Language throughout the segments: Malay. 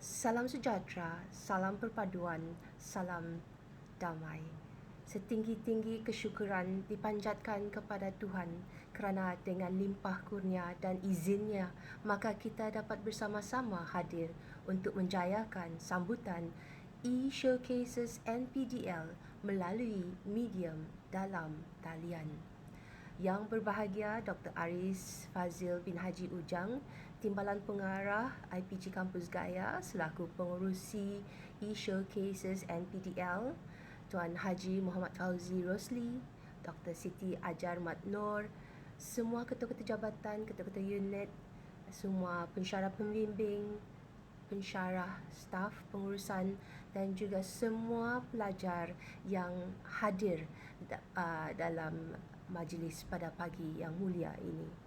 Salam sejahtera, salam perpaduan, salam damai. Setinggi-tinggi kesyukuran dipanjatkan kepada Tuhan kerana dengan limpah kurnia dan izinnya maka kita dapat bersama-sama hadir untuk menjayakan sambutan e-Showcases NPDL melalui medium dalam talian. Yang berbahagia Dr. Aris Fazil bin Haji Ujang, Timbalan Pengarah IPG Kampus Gaya selaku pengurusi e-Showcases NPDL, Tuan Haji Muhammad Fauzi Rosli, Dr. Siti Ajar Mat Noor, semua ketua-ketua jabatan, ketua-ketua unit, semua pensyarah pembimbing, pensyarah, staf pengurusan dan juga semua pelajar yang hadir dalam majlis pada pagi yang mulia ini.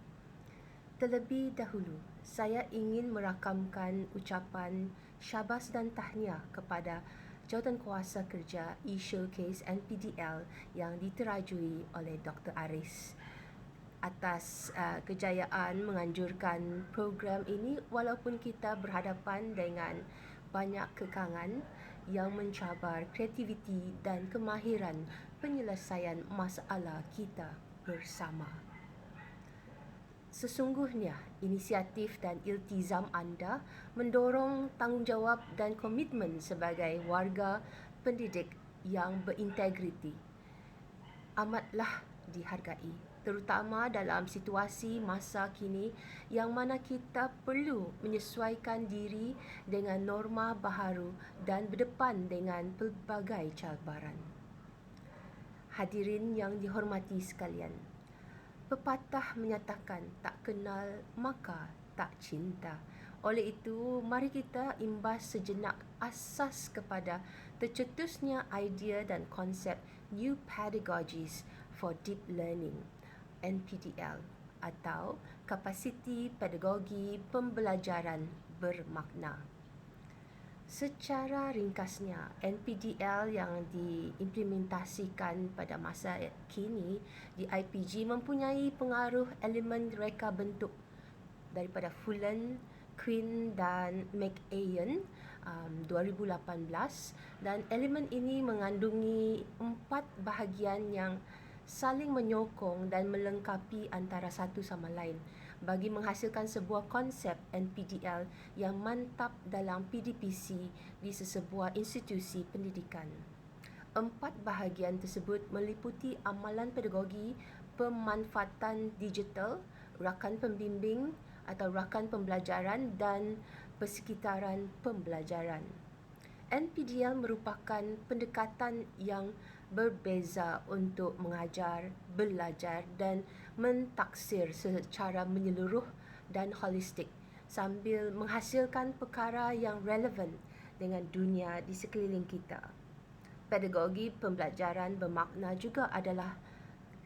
Terlebih dahulu, saya ingin merakamkan ucapan syabas dan tahniah kepada Jawatankuasa Kerja e-Showcase NPDL yang diterajui oleh Dr. Aris atas kejayaan menganjurkan program ini walaupun kita berhadapan dengan banyak kekangan yang mencabar kreativiti dan kemahiran penyelesaian masalah kita bersama. Sesungguhnya, inisiatif dan iltizam anda mendorong tanggungjawab dan komitmen sebagai warga pendidik yang berintegriti. Amatlah dihargai, terutama dalam situasi masa kini yang mana kita perlu menyesuaikan diri dengan norma baharu dan berdepan dengan pelbagai cabaran. Hadirin yang dihormati sekalian, pepatah menyatakan tak kenal maka tak cinta. Oleh itu, mari kita imbas sejenak asas kepada tercetusnya idea dan konsep New Pedagogies for Deep Learning NPDL atau Kapasiti Pedagogi Pembelajaran Bermakna. Secara ringkasnya, NPDL yang diimplementasikan pada masa kini di IPG mempunyai pengaruh elemen reka bentuk daripada Fullan, Quinn dan McAyan 2018 dan elemen ini mengandungi 4 bahagian yang saling menyokong dan melengkapi antara satu sama lain bagi menghasilkan sebuah konsep NPDL yang mantap dalam PDPC di sesebuah institusi pendidikan. 4 bahagian tersebut meliputi amalan pedagogi, pemanfaatan digital, rakan pembimbing atau rakan pembelajaran dan persekitaran pembelajaran. NPDL merupakan pendekatan yang berbeza untuk mengajar, belajar dan mentaksir secara menyeluruh dan holistik sambil menghasilkan perkara yang relevan dengan dunia di sekeliling kita. Pedagogi pembelajaran bermakna juga adalah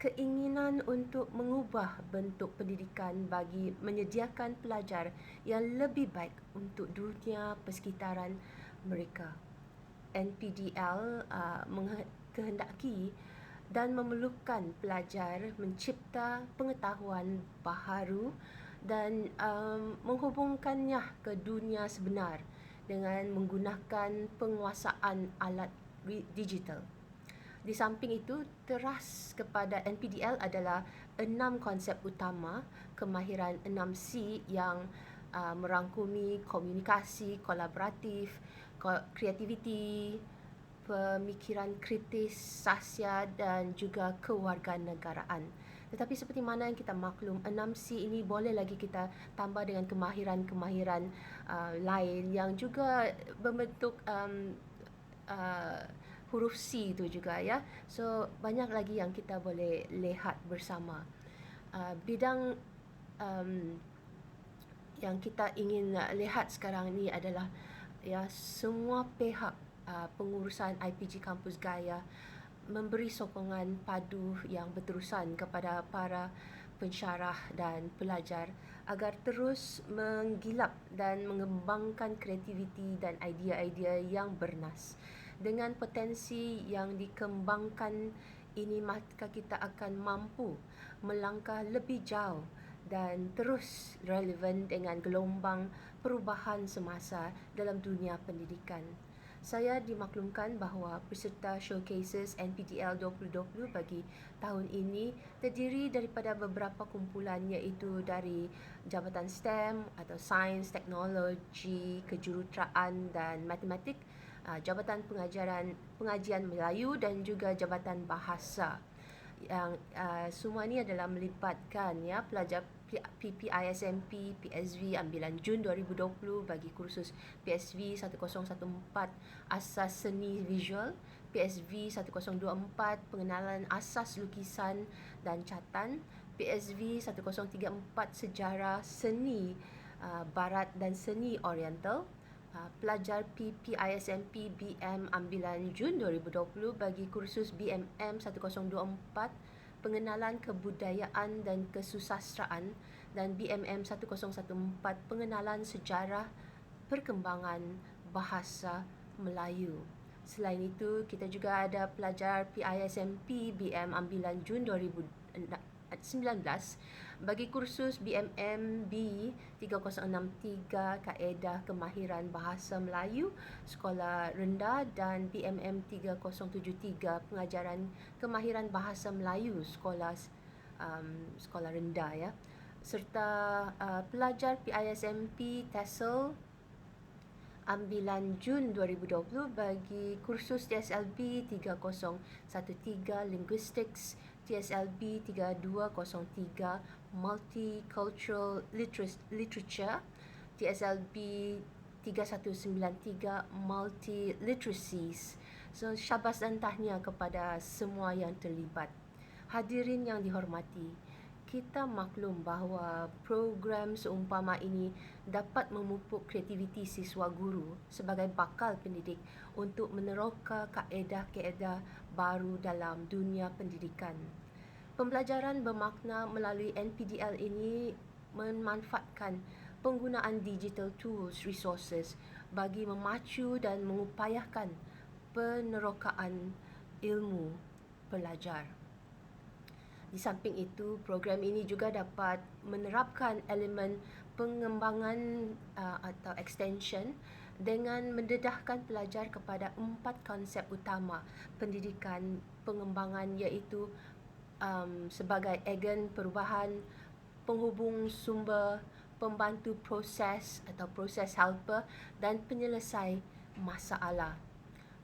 keinginan untuk mengubah bentuk pendidikan bagi menyediakan pelajar yang lebih baik untuk dunia persekitaran mereka. NPDL menghendaki dan memerlukan pelajar mencipta pengetahuan baharu dan menghubungkannya ke dunia sebenar dengan menggunakan penguasaan alat digital. Di samping itu, teras kepada NPDL adalah 6 konsep utama kemahiran 6C yang merangkumi komunikasi kolaboratif, kreativiti, pemikiran kritis, sahsia dan juga kewarganegaraan. Tetapi seperti mana yang kita maklum, 6C ini boleh lagi kita tambah dengan kemahiran-kemahiran lain yang juga berbentuk huruf C itu juga ya. So banyak lagi yang kita boleh lihat bersama. Bidang yang kita ingin lihat sekarang ini adalah ya semua pihak pengurusan IPG Kampus Gaya memberi sokongan padu yang berterusan kepada para pensyarah dan pelajar agar terus menggilap dan mengembangkan kreativiti dan idea-idea yang bernas. Dengan potensi yang dikembangkan ini, maka kita akan mampu melangkah lebih jauh dan terus relevan dengan gelombang perubahan semasa dalam dunia pendidikan. Saya dimaklumkan bahawa peserta Showcases NPTEL 2020 bagi tahun ini terdiri daripada beberapa kumpulan iaitu dari Jabatan STEM atau Sains, Teknologi, Kejuruteraan dan Matematik, Jabatan Pengajian Melayu dan juga Jabatan Bahasa. Yang semua ini adalah melibatkan pelajar PPISMP, PSV ambilan Jun 2020 bagi kursus PSV 1014 Asas Seni Visual, PSV 1024 Pengenalan Asas Lukisan dan Catan, PSV 1034 Sejarah Seni Barat dan Seni Oriental. Pelajar PPISMP BM ambilan Jun 2020 bagi kursus BMM 1024 Pengenalan Kebudayaan dan Kesusasteraan dan BMM 1014 Pengenalan Sejarah Perkembangan Bahasa Melayu. Selain itu, kita juga ada pelajar PISMP BM ambilan Jun 2019 bagi kursus BMM B 3063 Kaedah Kemahiran Bahasa Melayu Sekolah Rendah dan BMM 3073 Pengajaran Kemahiran Bahasa Melayu Sekolah Rendah serta pelajar PISMP TESOL ambilan Jun 2020 bagi kursus TSLB 3013 Linguistics, TSLB 3203 Multicultural Literature, TSLB 3193 Multiliteracies. So, syabas dan tahniah kepada semua yang terlibat. Hadirin yang dihormati, kita maklum bahawa program seumpama ini dapat memupuk kreativiti siswa guru sebagai bakal pendidik untuk meneroka kaedah-kaedah baru dalam dunia pendidikan. Pembelajaran bermakna melalui NPDL ini memanfaatkan penggunaan digital tools resources bagi memacu dan mengupayakan penerokaan ilmu pelajar. Di samping itu, program ini juga dapat menerapkan elemen pengembangan atau extension dengan mendedahkan pelajar kepada 4 konsep utama pendidikan pengembangan iaitu sebagai agen perubahan, penghubung sumber, pembantu proses atau proses helper dan penyelesai masalah.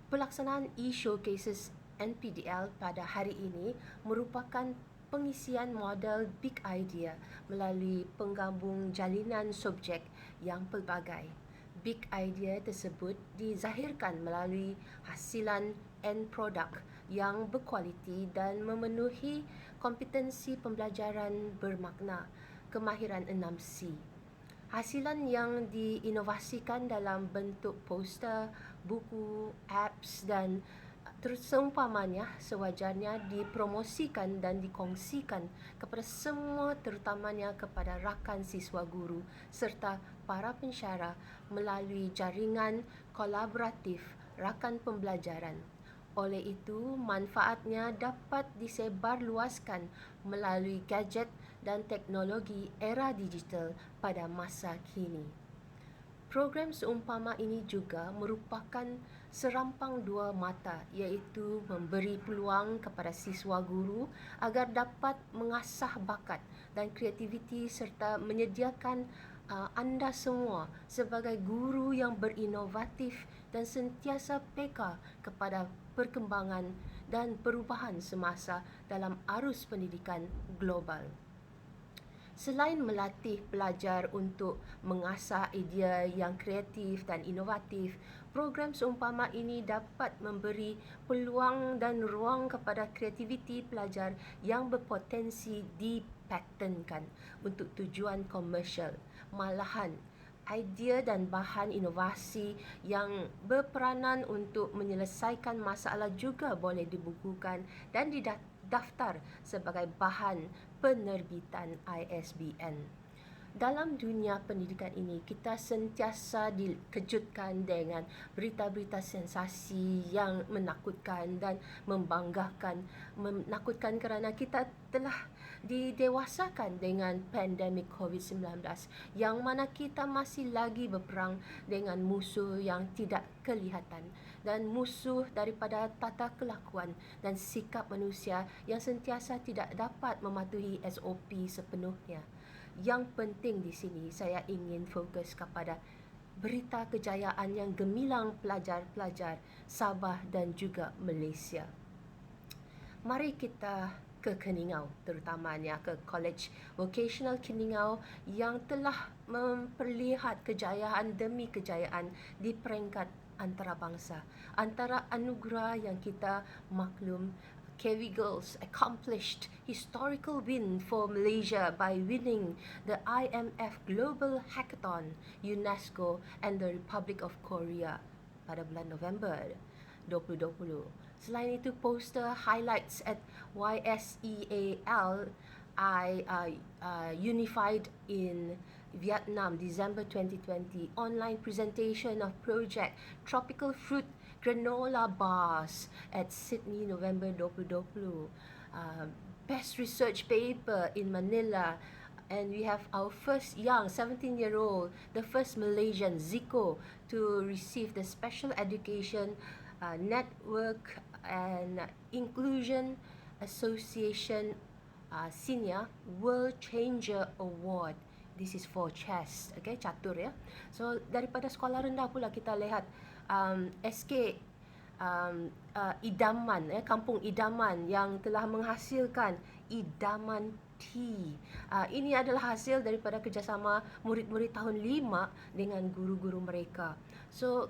Pelaksanaan e-showcases NPDL pada hari ini merupakan pengisian model Big Idea melalui penggabung jalinan subjek yang pelbagai. Big Idea tersebut dizahirkan melalui hasilan end product yang berkualiti dan memenuhi kompetensi pembelajaran bermakna, kemahiran 6C. Hasilan yang diinovasikan dalam bentuk poster, buku, apps dan seumpamanya sewajarnya dipromosikan dan dikongsikan kepada semua, terutamanya kepada rakan siswa guru serta para pensyarah melalui jaringan kolaboratif rakan pembelajaran. Oleh itu, manfaatnya dapat disebarluaskan melalui gadget dan teknologi era digital pada masa kini. Program seumpama ini juga merupakan serampang dua mata iaitu memberi peluang kepada siswa guru agar dapat mengasah bakat dan kreativiti serta menyediakan anda semua sebagai guru yang berinovatif dan sentiasa peka kepada perkembangan dan perubahan semasa dalam arus pendidikan global. Selain melatih pelajar untuk mengasah idea yang kreatif dan inovatif, program seumpama ini dapat memberi peluang dan ruang kepada kreativiti pelajar yang berpotensi dipatentkan untuk tujuan komersial. Malahan, idea dan bahan inovasi yang berperanan untuk menyelesaikan masalah juga boleh dibukukan dan didaftar sebagai bahan penerbitan ISBN. Dalam dunia pendidikan ini, kita sentiasa dikejutkan dengan berita-berita sensasi yang menakutkan dan membanggakan. Menakutkan kerana kita telah didewasakan dengan pandemik COVID-19, yang mana kita masih lagi berperang dengan musuh yang tidak kelihatan, dan musuh daripada tata kelakuan dan sikap manusia yang sentiasa tidak dapat mematuhi SOP sepenuhnya. Yang penting di sini, saya ingin fokus kepada berita kejayaan yang gemilang pelajar-pelajar Sabah dan juga Malaysia. Mari kita ke Keningau, terutamanya ke College Vocational Keningau yang telah memperlihat kejayaan demi kejayaan di peringkat antarabangsa. Antara anugerah yang kita maklum, KV Girls accomplished historical win for Malaysia by winning the IMF Global Hackathon, UNESCO and the Republic of Korea pada bulan November 2020. Selain itu, poster highlights at YSEAL Unified in Vietnam, December 2020, online presentation of project Tropical Fruit Granola Bars at Sydney, November 2020. Best research paper in Manila, and we have our first young 17-year-old, the first Malaysian Zico to receive the Special Education Network and Inclusion Association Senior World Changer Award. This is for chess, okay, catur ya. So daripada sekolah rendah pula kita lihat SK Idaman, Kampung Idaman yang telah menghasilkan idaman tea. Ini adalah hasil daripada kerjasama murid-murid tahun 5 dengan guru-guru mereka. So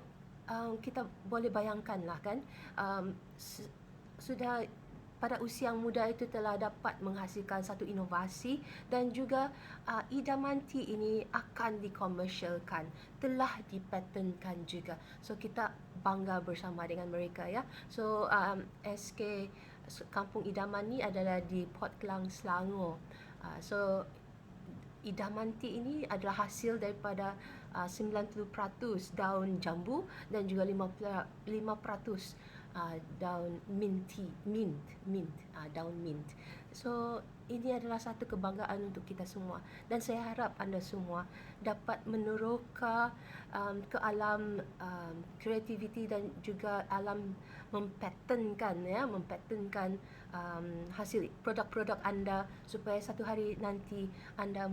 kita boleh bayangkanlah kan, sudah pada usia yang muda itu telah dapat menghasilkan satu inovasi, dan juga idaman tea ini akan dikomersialkan, telah dipatenkan juga. So kita bangga bersama dengan mereka ya. So SK Kampung Idaman ni adalah di Port Klang, Selangor. So idaman tea ini adalah hasil daripada 90% daun jambu dan juga 5% daun mint, daun mint. So ini adalah satu kebanggaan untuk kita semua, dan saya harap anda semua dapat meneroka ke alam kreativiti dan juga alam mempatenkan hasil produk-produk anda, supaya satu hari nanti anda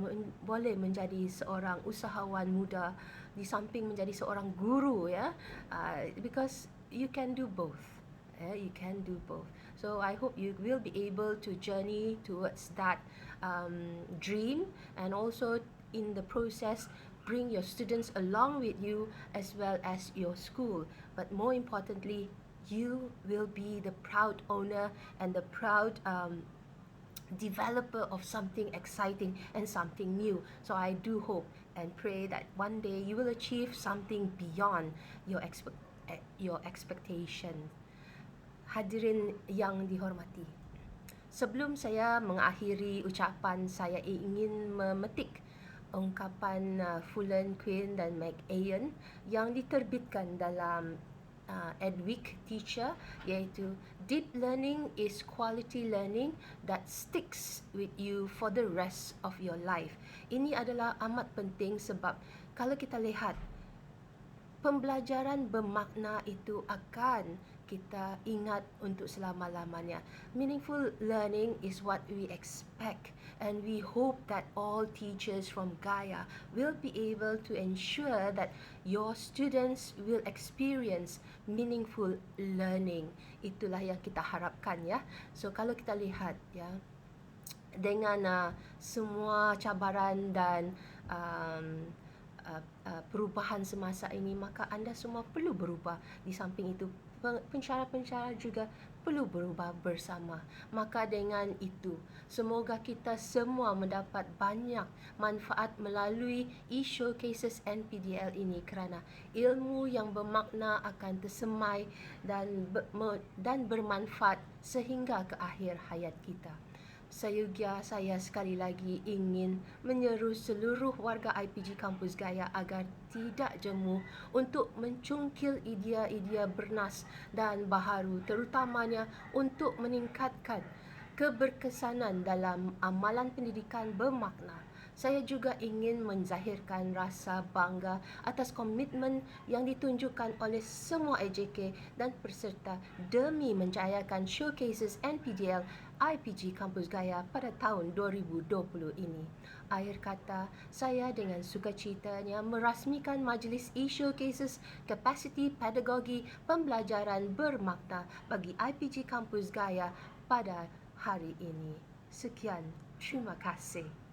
boleh menjadi seorang usahawan muda di samping menjadi seorang guru ya. Because you can do both. You can do both. So I hope you will be able to journey towards that dream, and also in the process bring your students along with you as well as your school. But more importantly, you will be the proud owner and the proud developer of something exciting and something new. So I do hope and pray that one day you will achieve something beyond your expectation. Hadirin yang dihormati, sebelum saya mengakhiri ucapan, saya ingin memetik ungkapan Fullan Quinn dan McAyan yang diterbitkan dalam Edweek Teacher, iaitu deep learning is quality learning that sticks with you for the rest of your life. Ini adalah amat penting sebab kalau kita lihat, pembelajaran bermakna itu akan kita ingat untuk selama-lamanya. Meaningful learning is what we expect, and we hope that all teachers from Gaia will be able to ensure that your students will experience meaningful learning. Itulah yang kita harapkan ya. So kalau kita lihat ya, dengan semua cabaran dan perubahan semasa ini, maka anda semua perlu berubah. Di samping itu, pencara-pencara juga perlu berubah bersama. Maka dengan itu, semoga kita semua mendapat banyak manfaat melalui e-showcases NPDL ini, kerana ilmu yang bermakna akan tersemai dan bermanfaat sehingga ke akhir hayat kita. Saya sekali lagi ingin menyeru seluruh warga IPG Kampus Gaya agar tidak jemu untuk mencungkil idea-idea bernas dan baharu, terutamanya untuk meningkatkan keberkesanan dalam amalan pendidikan bermakna. Saya juga ingin menzahirkan rasa bangga atas komitmen yang ditunjukkan oleh semua AJK dan peserta demi menjayakan showcases NPDL IPG Kampus Gaya pada tahun 2020 ini. Akhir kata, saya dengan sukacitanya merasmikan Majlis E-Showcases Capacity Pedagogi Pembelajaran Bermakna bagi IPG Kampus Gaya pada hari ini. Sekian, terima kasih.